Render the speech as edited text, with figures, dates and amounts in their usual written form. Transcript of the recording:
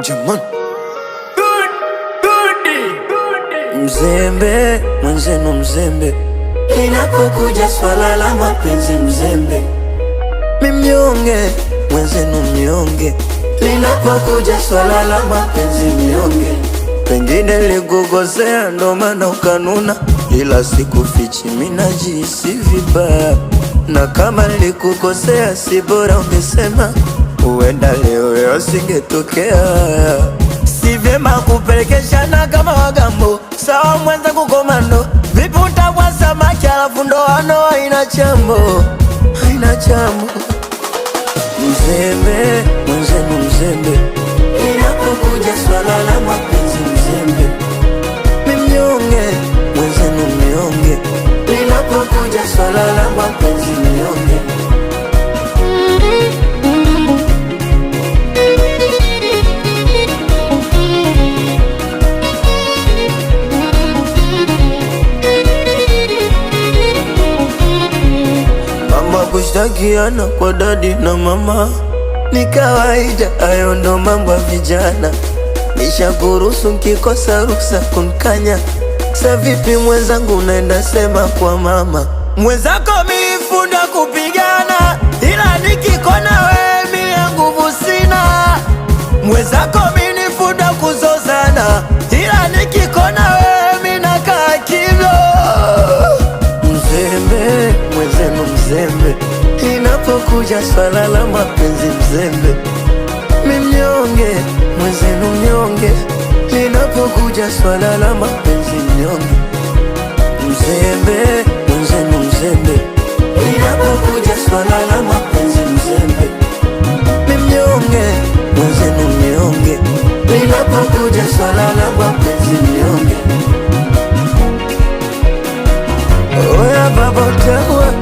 Jamani, mzembe mwenzenu mzembe, linapokuja swala la mapenzi mzembe. Mimnyonge mwenzenu mnyonge, linapokuja swala la mapenzi mnyonge. Pengine likukosea ndo maana ukanuna, ila sikufichi mina jihisi vibaya. Na kama likukosea si bora ungesema, huenda leo yasingetokea. Si vyema kupelekeshana kama wagambo, sawa mwenzangu komando. Vipi utakuwa samaki alafu ndoano haina chambo, haina chambo. Mzembe mwenzenu mzembe, inapokuja swala la mapenzi mzembe. Mimnyonge mwenzenu mnyonge, linapokuja swala la mapenzi mnyonge. Kushtakiana kwa dadi na mama ni kawaida, ayo ndo mambo ya vijana. Nishakuruhusu nkikosa ruksa kunkanya. Sa vipi mwenzangu unaenda sema kwa mama mwenzako mifunda kupigana, ila nikikona we mie nguvu sina. Mwenzako minifunda kuzozana, ila nikikona we minakaa kimya. Mzembe mwenzenu mzembe, inapokuja swala la mapenzi mzembe. Mimnyonge mwenzenu mnyonge, linapokuja swala la mapenzi mnyonge. Mzembe mwenzenu mzembe, linapokuja swala la mapenzi mzembe. Mimnyonge mwenzenu mnyonge, linapokuja swala la mapenzi mnyonge. Oya baba utawa